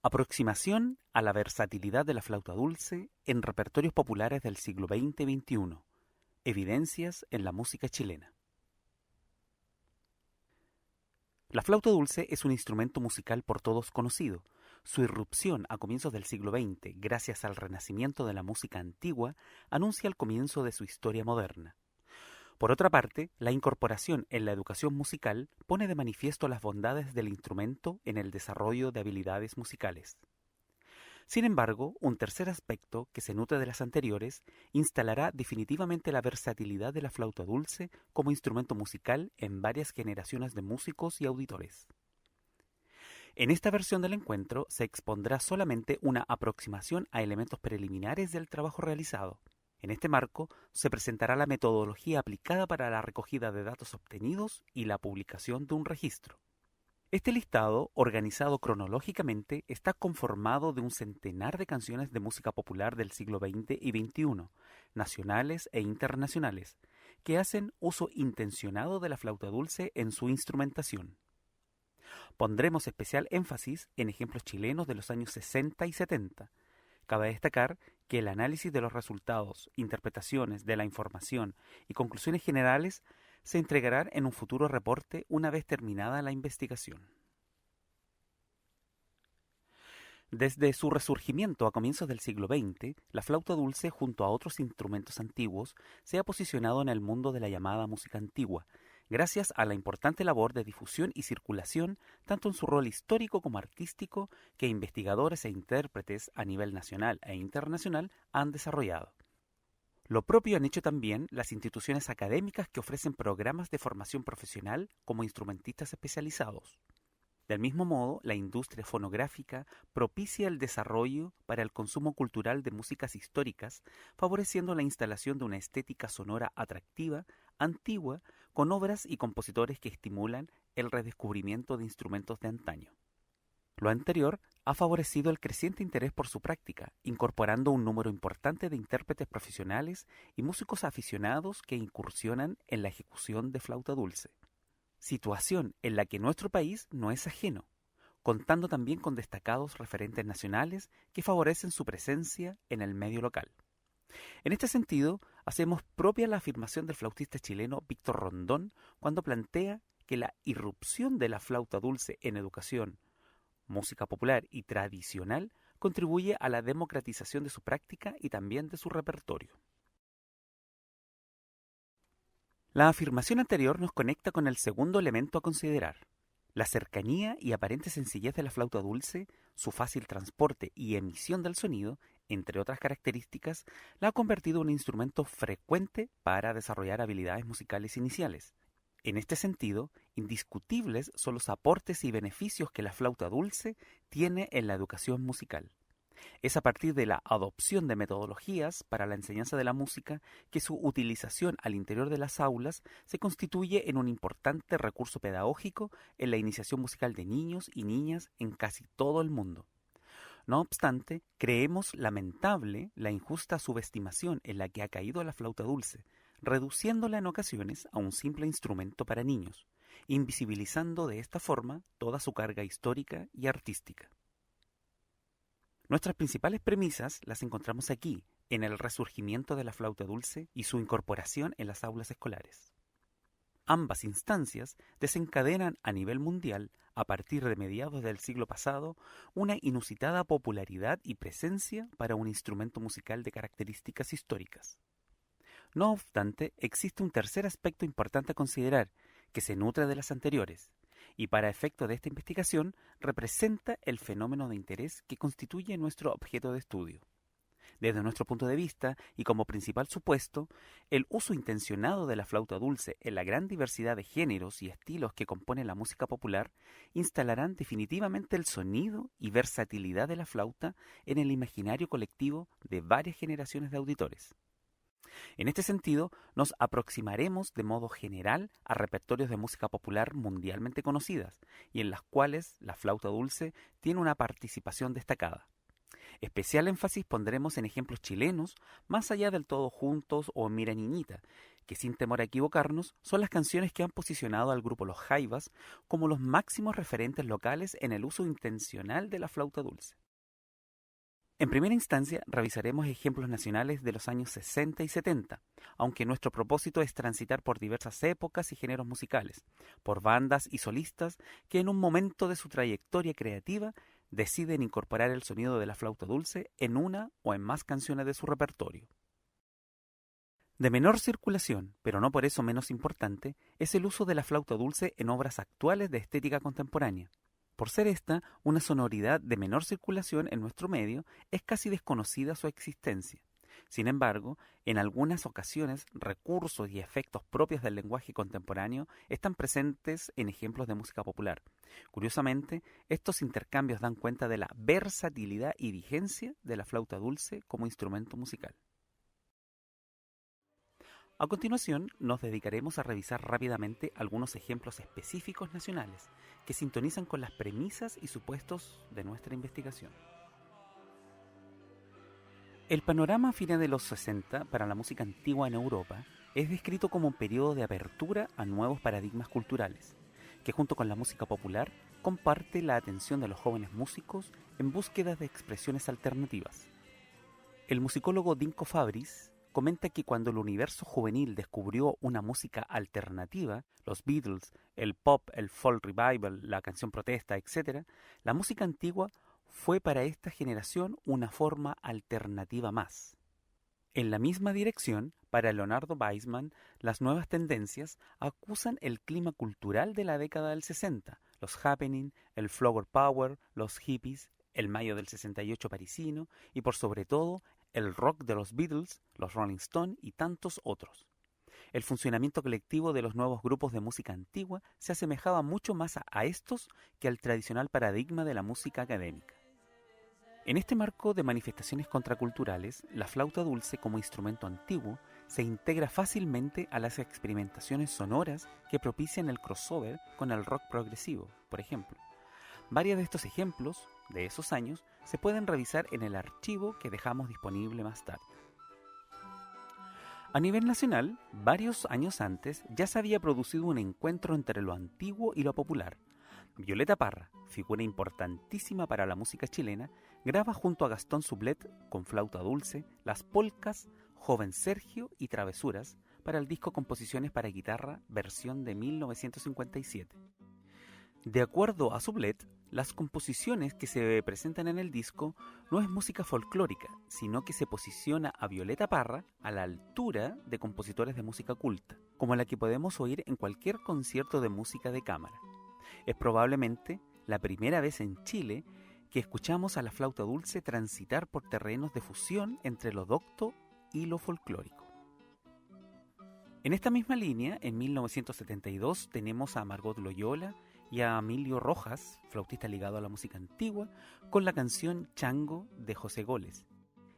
Aproximación a la versatilidad de la flauta dulce en repertorios populares del siglo XX-XXI. Evidencias en la música chilena. La flauta dulce es un instrumento musical por todos conocido. Su irrupción a comienzos del siglo XX, gracias al renacimiento de la música antigua, anuncia el comienzo de su historia moderna. Por otra parte, la incorporación en la educación musical pone de manifiesto las bondades del instrumento en el desarrollo de habilidades musicales. Sin embargo, un tercer aspecto, que se nutre de las anteriores, instalará definitivamente la versatilidad de la flauta dulce como instrumento musical en varias generaciones de músicos y auditores. En esta versión del encuentro se expondrá solamente una aproximación a elementos preliminares del trabajo realizado. En este marco se presentará la metodología aplicada para la recogida de datos obtenidos y la publicación de un registro. Este listado, organizado cronológicamente, está conformado de un centenar de canciones de música popular del siglo XX y XXI, nacionales e internacionales, que hacen uso intencionado de la flauta dulce en su instrumentación. Pondremos especial énfasis en ejemplos chilenos de los años 60 y 70. Cabe destacar que el análisis de los resultados, interpretaciones de la información y conclusiones generales se entregarán en un futuro reporte una vez terminada la investigación. Desde su resurgimiento a comienzos del siglo XX, la flauta dulce, junto a otros instrumentos antiguos, se ha posicionado en el mundo de la llamada música antigua, gracias a la importante labor de difusión y circulación, tanto en su rol histórico como artístico, que investigadores e intérpretes a nivel nacional e internacional han desarrollado. Lo propio han hecho también las instituciones académicas que ofrecen programas de formación profesional como instrumentistas especializados. Del mismo modo, la industria fonográfica propicia el desarrollo para el consumo cultural de músicas históricas, favoreciendo la instalación de una estética sonora atractiva, antigua, con obras y compositores que estimulan el redescubrimiento de instrumentos de antaño. Lo anterior ha favorecido el creciente interés por su práctica, incorporando un número importante de intérpretes profesionales y músicos aficionados que incursionan en la ejecución de flauta dulce. Situación en la que nuestro país no es ajeno, contando también con destacados referentes nacionales que favorecen su presencia en el medio local. En este sentido, hacemos propia la afirmación del flautista chileno Víctor Rondón cuando plantea que la irrupción de la flauta dulce en educación, música popular y tradicional contribuye a la democratización de su práctica y también de su repertorio. La afirmación anterior nos conecta con el segundo elemento a considerar. La cercanía y aparente sencillez de la flauta dulce, su fácil transporte y emisión del sonido, entre otras características, la ha convertido en un instrumento frecuente para desarrollar habilidades musicales iniciales. En este sentido, indiscutibles son los aportes y beneficios que la flauta dulce tiene en la educación musical. Es a partir de la adopción de metodologías para la enseñanza de la música que su utilización al interior de las aulas se constituye en un importante recurso pedagógico en la iniciación musical de niños y niñas en casi todo el mundo. No obstante, creemos lamentable la injusta subestimación en la que ha caído la flauta dulce, reduciéndola en ocasiones a un simple instrumento para niños, invisibilizando de esta forma toda su carga histórica y artística. Nuestras principales premisas las encontramos aquí, en el resurgimiento de la flauta dulce y su incorporación en las aulas escolares. Ambas instancias desencadenan a nivel mundial, a partir de mediados del siglo pasado, una inusitada popularidad y presencia para un instrumento musical de características históricas. No obstante, existe un tercer aspecto importante a considerar, que se nutre de las anteriores, y para efecto de esta investigación representa el fenómeno de interés que constituye nuestro objeto de estudio. Desde nuestro punto de vista, y como principal supuesto, el uso intencionado de la flauta dulce en la gran diversidad de géneros y estilos que componen la música popular instalarán definitivamente el sonido y versatilidad de la flauta en el imaginario colectivo de varias generaciones de auditores. En este sentido, nos aproximaremos de modo general a repertorios de música popular mundialmente conocidas y en las cuales la flauta dulce tiene una participación destacada. Especial énfasis pondremos en ejemplos chilenos, más allá del Todos Juntos o Mira Niñita, que sin temor a equivocarnos son las canciones que han posicionado al grupo Los Jaivas como los máximos referentes locales en el uso intencional de la flauta dulce. En primera instancia, revisaremos ejemplos nacionales de los años 60 y 70, aunque nuestro propósito es transitar por diversas épocas y géneros musicales, por bandas y solistas que en un momento de su trayectoria creativa deciden incorporar el sonido de la flauta dulce en una o en más canciones de su repertorio. De menor circulación, pero no por eso menos importante, es el uso de la flauta dulce en obras actuales de estética contemporánea. Por ser esta una sonoridad de menor circulación en nuestro medio, es casi desconocida su existencia. Sin embargo, en algunas ocasiones, recursos y efectos propios del lenguaje contemporáneo están presentes en ejemplos de música popular. Curiosamente, estos intercambios dan cuenta de la versatilidad y vigencia de la flauta dulce como instrumento musical. A continuación, nos dedicaremos a revisar rápidamente algunos ejemplos específicos nacionales que sintonizan con las premisas y supuestos de nuestra investigación. El panorama a fines de los 60 para la música antigua en Europa es descrito como un periodo de apertura a nuevos paradigmas culturales, que junto con la música popular comparte la atención de los jóvenes músicos en búsqueda de expresiones alternativas. El musicólogo Dinko Fabris comenta que cuando el universo juvenil descubrió una música alternativa, los Beatles, el pop, el folk revival, la canción protesta, etc., la música antigua fue para esta generación una forma alternativa más. En la misma dirección, para Leonardo Weissman, las nuevas tendencias acusan el clima cultural de la década del 60, los happening, el flower power, los hippies, el mayo del 68 parisino y por sobre todo el rock de los Beatles, los Rolling Stones y tantos otros. El funcionamiento colectivo de los nuevos grupos de música antigua se asemejaba mucho más a estos que al tradicional paradigma de la música académica. En este marco de manifestaciones contraculturales, la flauta dulce como instrumento antiguo se integra fácilmente a las experimentaciones sonoras que propician el crossover con el rock progresivo, por ejemplo. Varios de estos ejemplos, de esos años, se pueden revisar en el archivo que dejamos disponible más tarde. A nivel nacional, varios años antes ya se había producido un encuentro entre lo antiguo y lo popular. Violeta Parra, figura importantísima para la música chilena, graba junto a Gastón Sublet, con flauta dulce, las polcas Joven Sergio y Travesuras para el disco Composiciones para guitarra, versión de 1957. De acuerdo a Sublet, las composiciones que se presentan en el disco no es música folclórica, sino que se posiciona a Violeta Parra a la altura de compositores de música culta, como la que podemos oír en cualquier concierto de música de cámara. Es probablemente la primera vez en Chile que escuchamos a la flauta dulce transitar por terrenos de fusión entre lo docto y lo folclórico. En esta misma línea, en 1972 tenemos a Margot Loyola y a Emilio Rojas, flautista ligado a la música antigua, con la canción Chango de José Goles.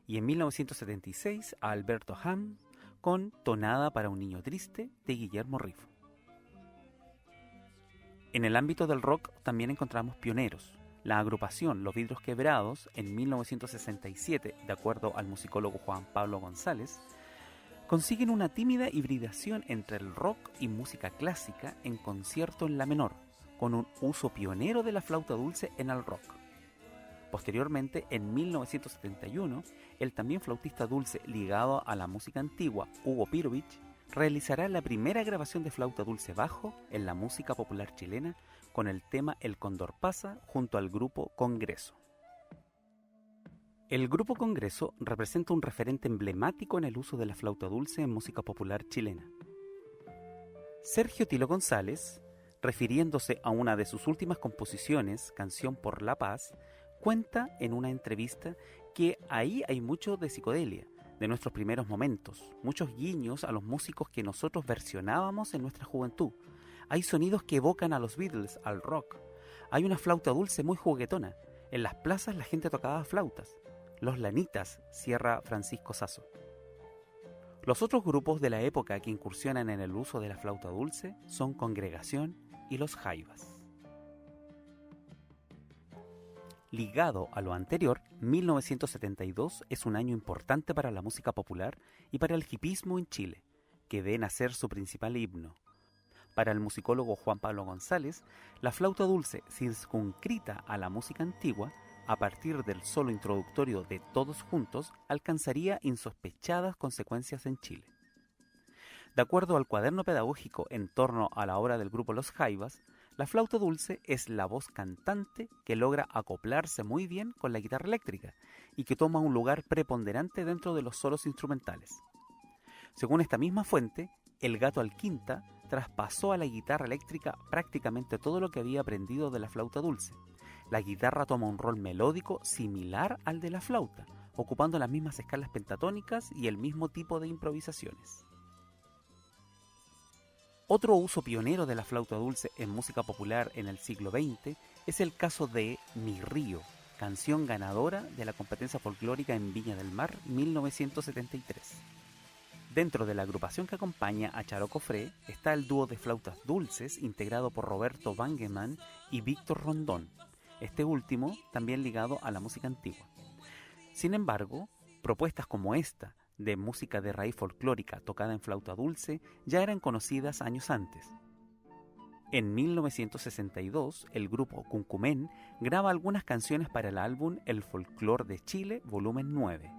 Y en 1976 a Alberto Ham con Tonada para un niño triste de Guillermo Rifo. En el ámbito del rock también encontramos pioneros. La agrupación Los Vidrios Quebrados, en 1967, de acuerdo al musicólogo Juan Pablo González, consiguen una tímida hibridación entre el rock y música clásica en concierto en la menor, con un uso pionero de la flauta dulce en el rock. Posteriormente, en 1971, el también flautista dulce ligado a la música antigua, Hugo Pirovich, realizará la primera grabación de flauta dulce bajo en la música popular chilena con el tema El Cóndor Pasa junto al grupo Congreso. El grupo Congreso representa un referente emblemático en el uso de la flauta dulce en música popular chilena. Sergio Tilo González, refiriéndose a una de sus últimas composiciones, Canción por la Paz, cuenta en una entrevista que ahí hay mucho de psicodelia, de nuestros primeros momentos, muchos guiños a los músicos que nosotros versionábamos en nuestra juventud. Hay sonidos que evocan a los Beatles, al rock. Hay una flauta dulce muy juguetona. En las plazas la gente tocaba flautas. Los Lanitas, cierra Francisco Sasso. Los otros grupos de la época que incursionan en el uso de la flauta dulce son Congregación y Los Jaivas. Ligado a lo anterior, 1972 es un año importante para la música popular y para el hipismo en Chile, que ve nacer su principal himno. Para el musicólogo Juan Pablo González, la flauta dulce circunscrita a la música antigua, a partir del solo introductorio de Todos Juntos, alcanzaría insospechadas consecuencias en Chile. De acuerdo al cuaderno pedagógico en torno a la obra del grupo Los Jaivas, la flauta dulce es la voz cantante que logra acoplarse muy bien con la guitarra eléctrica y que toma un lugar preponderante dentro de los solos instrumentales. Según esta misma fuente, el Gato Alquinta traspasó a la guitarra eléctrica prácticamente todo lo que había aprendido de la flauta dulce. La guitarra toma un rol melódico similar al de la flauta, ocupando las mismas escalas pentatónicas y el mismo tipo de improvisaciones. Otro uso pionero de la flauta dulce en música popular en el siglo XX es el caso de Mi Río, canción ganadora de la competencia folclórica en Viña del Mar 1973. Dentro de la agrupación que acompaña a Charo Cofré está el dúo de flautas dulces integrado por Roberto Bangemann y Víctor Rondón, este último también ligado a la música antigua. Sin embargo, propuestas como esta, de música de raíz folclórica tocada en flauta dulce, ya eran conocidas años antes. En 1962, el grupo Cuncumén graba algunas canciones para el álbum El Folclor de Chile, volumen 9.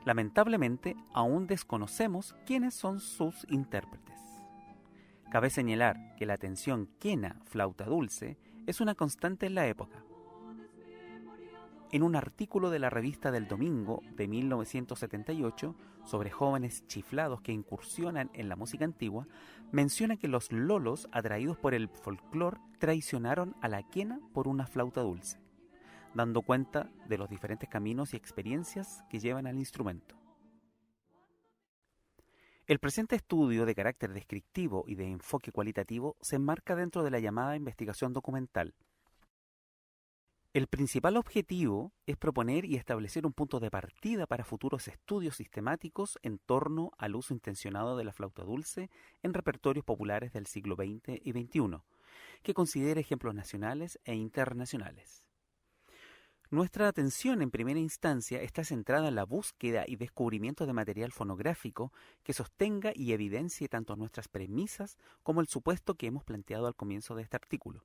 Lamentablemente, aún desconocemos quiénes son sus intérpretes. Cabe señalar que la tensión quena-flauta dulce es una constante en la época. En un artículo de la revista del Domingo de 1978 sobre jóvenes chiflados que incursionan en la música antigua, menciona que los lolos atraídos por el folclor traicionaron a la quena por una flauta dulce, dando cuenta de los diferentes caminos y experiencias que llevan al instrumento. El presente estudio de carácter descriptivo y de enfoque cualitativo se enmarca dentro de la llamada investigación documental. El principal objetivo es proponer y establecer un punto de partida para futuros estudios sistemáticos en torno al uso intencionado de la flauta dulce en repertorios populares del siglo XX y XXI, que considere ejemplos nacionales e internacionales. Nuestra atención en primera instancia está centrada en la búsqueda y descubrimiento de material fonográfico que sostenga y evidencie tanto nuestras premisas como el supuesto que hemos planteado al comienzo de este artículo.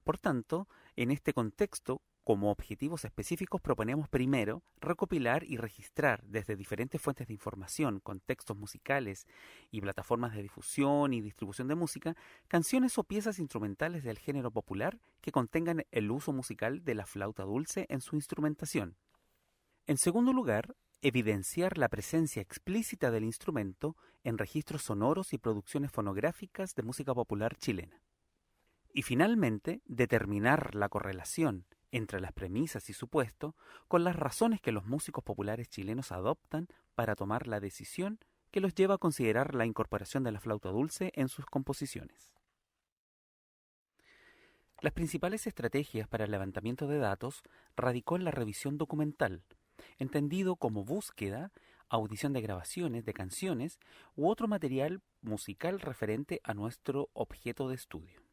Por tanto, en este contexto, como objetivos específicos proponemos primero recopilar y registrar desde diferentes fuentes de información, contextos musicales y plataformas de difusión y distribución de música, canciones o piezas instrumentales del género popular que contengan el uso musical de la flauta dulce en su instrumentación. En segundo lugar, evidenciar la presencia explícita del instrumento en registros sonoros y producciones fonográficas de música popular chilena. Y finalmente, determinar la correlación entre las premisas y supuesto con las razones que los músicos populares chilenos adoptan para tomar la decisión que los lleva a considerar la incorporación de la flauta dulce en sus composiciones. Las principales estrategias para el levantamiento de datos radicó en la revisión documental, entendido como búsqueda, audición de grabaciones de canciones u otro material musical referente a nuestro objeto de estudio.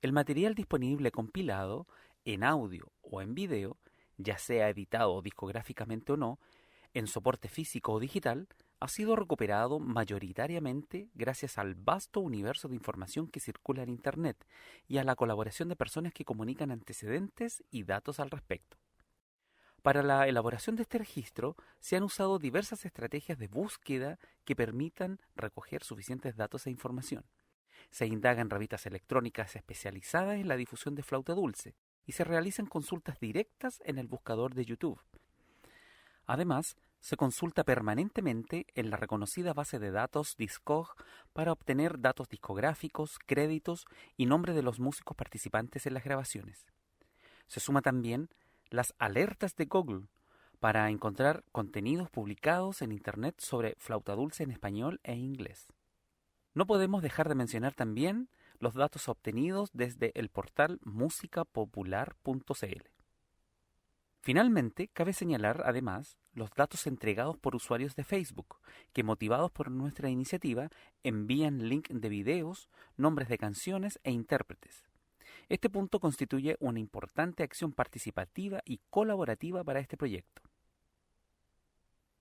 El material disponible compilado, en audio o en video, ya sea editado discográficamente o no, en soporte físico o digital, ha sido recuperado mayoritariamente gracias al vasto universo de información que circula en Internet y a la colaboración de personas que comunican antecedentes y datos al respecto. Para la elaboración de este registro se han usado diversas estrategias de búsqueda que permitan recoger suficientes datos e información. Se indaga en revistas electrónicas especializadas en la difusión de flauta dulce y se realizan consultas directas en el buscador de YouTube. Además, se consulta permanentemente en la reconocida base de datos Discog para obtener datos discográficos, créditos y nombre de los músicos participantes en las grabaciones. Se suma también las alertas de Google para encontrar contenidos publicados en Internet sobre flauta dulce en español e inglés. No podemos dejar de mencionar también los datos obtenidos desde el portal musicapopular.cl. Finalmente, cabe señalar además los datos entregados por usuarios de Facebook, que motivados por nuestra iniciativa envían link de videos, nombres de canciones e intérpretes. Este punto constituye una importante acción participativa y colaborativa para este proyecto.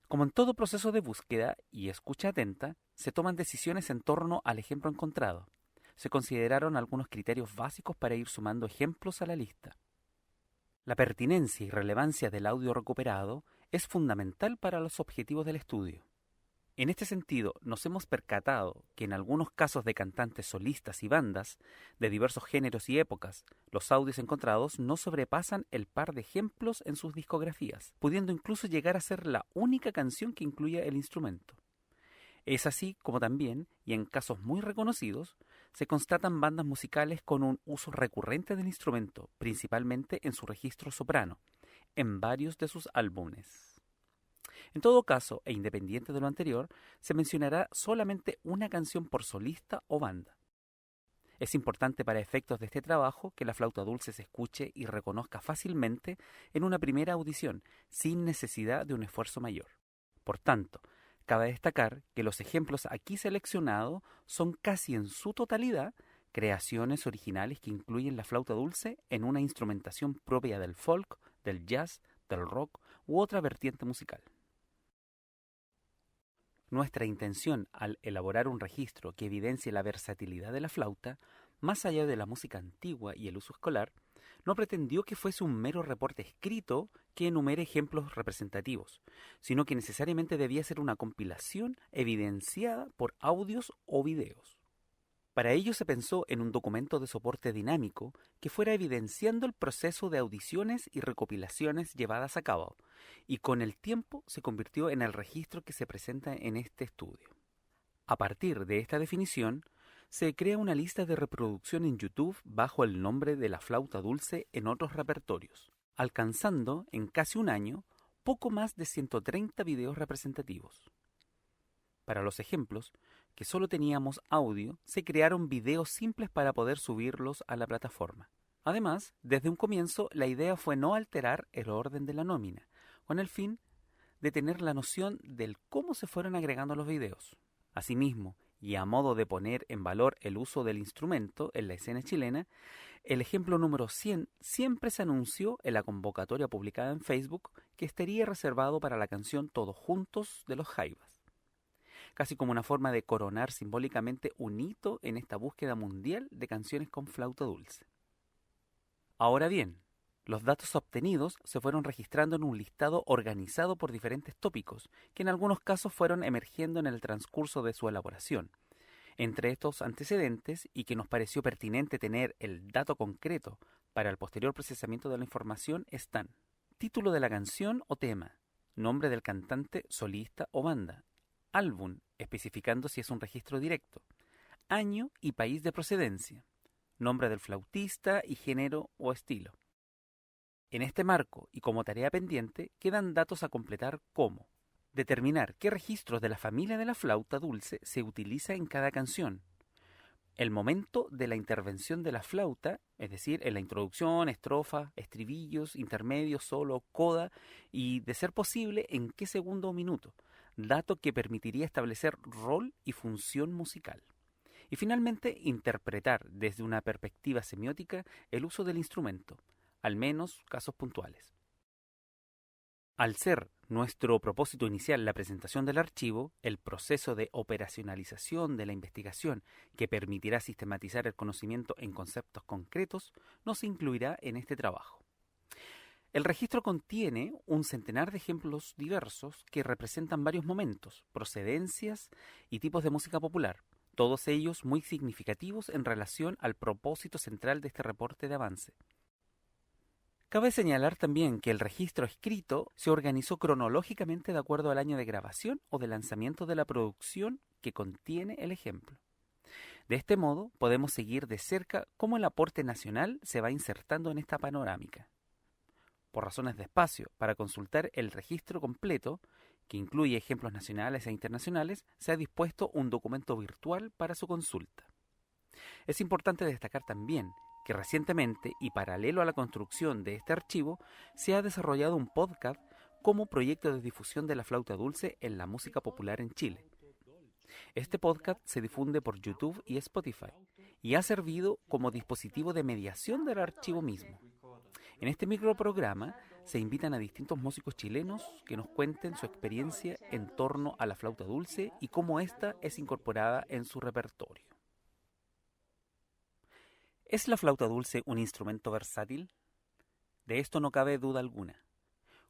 Como en todo proceso de búsqueda y escucha atenta, se toman decisiones en torno al ejemplo encontrado. Se consideraron algunos criterios básicos para ir sumando ejemplos a la lista. La pertinencia y relevancia del audio recuperado es fundamental para los objetivos del estudio. En este sentido, nos hemos percatado que en algunos casos de cantantes solistas y bandas de diversos géneros y épocas, los audios encontrados no sobrepasan el par de ejemplos en sus discografías, pudiendo incluso llegar a ser la única canción que incluya el instrumento. Es así como también, y en casos muy reconocidos, se constatan bandas musicales con un uso recurrente del instrumento, principalmente en su registro soprano, en varios de sus álbumes. En todo caso, e independiente de lo anterior, se mencionará solamente una canción por solista o banda. Es importante para efectos de este trabajo que la flauta dulce se escuche y reconozca fácilmente en una primera audición, sin necesidad de un esfuerzo mayor. Por tanto, cabe destacar que los ejemplos aquí seleccionados son casi en su totalidad creaciones originales que incluyen la flauta dulce en una instrumentación propia del folk, del jazz, del rock u otra vertiente musical. Nuestra intención al elaborar un registro que evidencie la versatilidad de la flauta, más allá de la música antigua y el uso escolar, no pretendió que fuese un mero reporte escrito que enumere ejemplos representativos, sino que necesariamente debía ser una compilación evidenciada por audios o videos. Para ello se pensó en un documento de soporte dinámico que fuera evidenciando el proceso de audiciones y recopilaciones llevadas a cabo, y con el tiempo se convirtió en el registro que se presenta en este estudio. A partir de esta definición, se crea una lista de reproducción en YouTube bajo el nombre de la flauta dulce en otros repertorios, alcanzando en casi un año poco más de 130 videos representativos. Para los ejemplos, que solo teníamos audio, se crearon videos simples para poder subirlos a la plataforma. Además, desde un comienzo, la idea fue no alterar el orden de la nómina, con el fin de tener la noción del cómo se fueron agregando los videos. Asimismo, y a modo de poner en valor el uso del instrumento en la escena chilena, el ejemplo número 100 siempre se anunció en la convocatoria publicada en Facebook que estaría reservado para la canción Todos Juntos de los Jaivas, casi como una forma de coronar simbólicamente un hito en esta búsqueda mundial de canciones con flauta dulce. Ahora bien, los datos obtenidos se fueron registrando en un listado organizado por diferentes tópicos, que en algunos casos fueron emergiendo en el transcurso de su elaboración. Entre estos antecedentes, y que nos pareció pertinente tener el dato concreto para el posterior procesamiento de la información, están: título de la canción o tema, nombre del cantante, solista o banda, álbum, especificando si es un registro directo, año y país de procedencia, nombre del flautista y género o estilo. En este marco y como tarea pendiente quedan datos a completar como determinar qué registros de la familia de la flauta dulce se utiliza en cada canción, el momento de la intervención de la flauta, es decir, en la introducción, estrofa, estribillos, intermedios, solo, coda, y de ser posible en qué segundo o minuto, dato que permitiría establecer rol y función musical. Y finalmente, interpretar desde una perspectiva semiótica el uso del instrumento, al menos casos puntuales. Al ser nuestro propósito inicial la presentación del archivo, el proceso de operacionalización de la investigación que permitirá sistematizar el conocimiento en conceptos concretos no se incluirá en este trabajo. El registro contiene un centenar de ejemplos diversos que representan varios momentos, procedencias y tipos de música popular, todos ellos muy significativos en relación al propósito central de este reporte de avance. Cabe señalar también que el registro escrito se organizó cronológicamente de acuerdo al año de grabación o de lanzamiento de la producción que contiene el ejemplo. De este modo, podemos seguir de cerca cómo el aporte nacional se va insertando en esta panorámica. Por razones de espacio, para consultar el registro completo, que incluye ejemplos nacionales e internacionales, se ha dispuesto un documento virtual para su consulta. Es importante destacar también que recientemente, y paralelo a la construcción de este archivo, se ha desarrollado un podcast como proyecto de difusión de la flauta dulce en la música popular en Chile. Este podcast se difunde por YouTube y Spotify, y ha servido como dispositivo de mediación del archivo mismo. En este microprograma se invitan a distintos músicos chilenos que nos cuenten su experiencia en torno a la flauta dulce y cómo ésta es incorporada en su repertorio. ¿Es la flauta dulce un instrumento versátil? De esto no cabe duda alguna.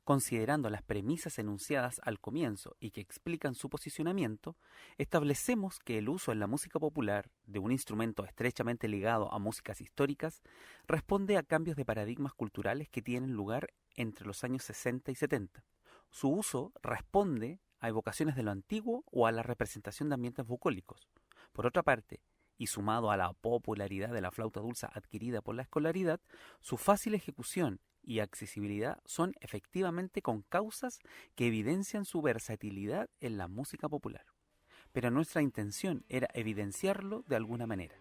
Considerando las premisas enunciadas al comienzo y que explican su posicionamiento, establecemos que el uso en la música popular de un instrumento estrechamente ligado a músicas históricas responde a cambios de paradigmas culturales que tienen lugar entre los años 60 y 70. Su uso responde a evocaciones de lo antiguo o a la representación de ambientes bucólicos. Por otra parte, y sumado a la popularidad de la flauta dulce adquirida por la escolaridad, su fácil ejecución y accesibilidad son efectivamente concausas que evidencian su versatilidad en la música popular. Pero nuestra intención era evidenciarlo de alguna manera.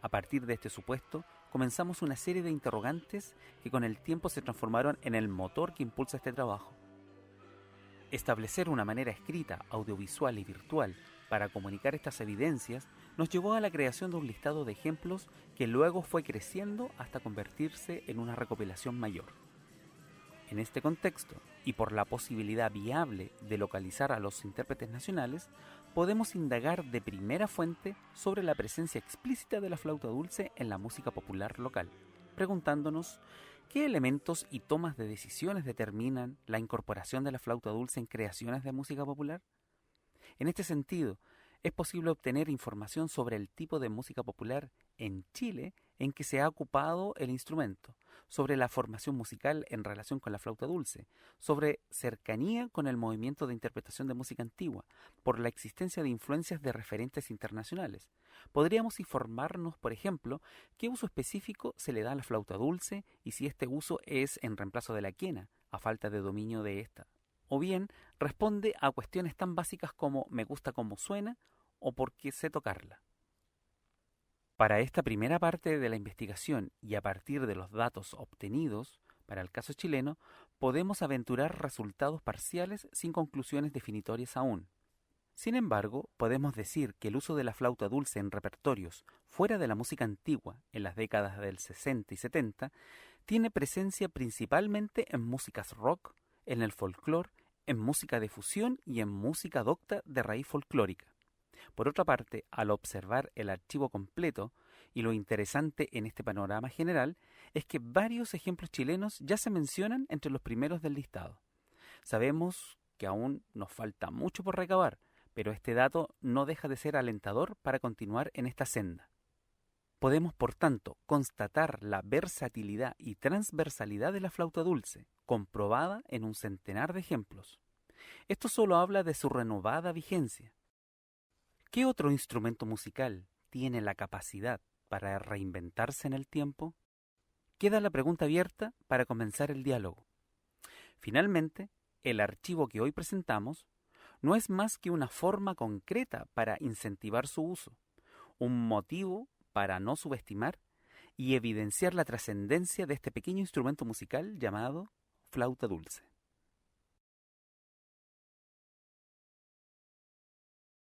A partir de este supuesto, comenzamos una serie de interrogantes que con el tiempo se transformaron en el motor que impulsa este trabajo. Establecer una manera escrita, audiovisual y virtual para comunicar estas evidencias nos llevó a la creación de un listado de ejemplos que luego fue creciendo hasta convertirse en una recopilación mayor. En este contexto, y por la posibilidad viable de localizar a los intérpretes nacionales, podemos indagar de primera fuente sobre la presencia explícita de la flauta dulce en la música popular local, preguntándonos qué elementos y tomas de decisiones determinan la incorporación de la flauta dulce en creaciones de música popular. En este sentido, es posible obtener información sobre el tipo de música popular en Chile en que se ha ocupado el instrumento, sobre la formación musical en relación con la flauta dulce, sobre cercanía con el movimiento de interpretación de música antigua, por la existencia de influencias de referentes internacionales. Podríamos informarnos, por ejemplo, qué uso específico se le da a la flauta dulce y si este uso es en reemplazo de la quena, a falta de dominio de esta. O bien responde a cuestiones tan básicas como me gusta cómo suena o por qué sé tocarla. Para esta primera parte de la investigación y a partir de los datos obtenidos para el caso chileno, podemos aventurar resultados parciales sin conclusiones definitorias aún. Sin embargo, podemos decir que el uso de la flauta dulce en repertorios fuera de la música antigua en las décadas del 60 y 70 tiene presencia principalmente en músicas rock, en el folclore, en música de fusión y en música docta de raíz folclórica. Por otra parte, al observar el archivo completo, y lo interesante en este panorama general es que varios ejemplos chilenos ya se mencionan entre los primeros del listado. Sabemos que aún nos falta mucho por recabar, pero este dato no deja de ser alentador para continuar en esta senda. Podemos, por tanto, constatar la versatilidad y transversalidad de la flauta dulce, comprobada en un centenar de ejemplos. Esto solo habla de su renovada vigencia. ¿Qué otro instrumento musical tiene la capacidad para reinventarse en el tiempo? Queda la pregunta abierta para comenzar el diálogo. Finalmente, el archivo que hoy presentamos no es más que una forma concreta para incentivar su uso, un motivo para no subestimar y evidenciar la trascendencia de este pequeño instrumento musical llamado flauta dulce.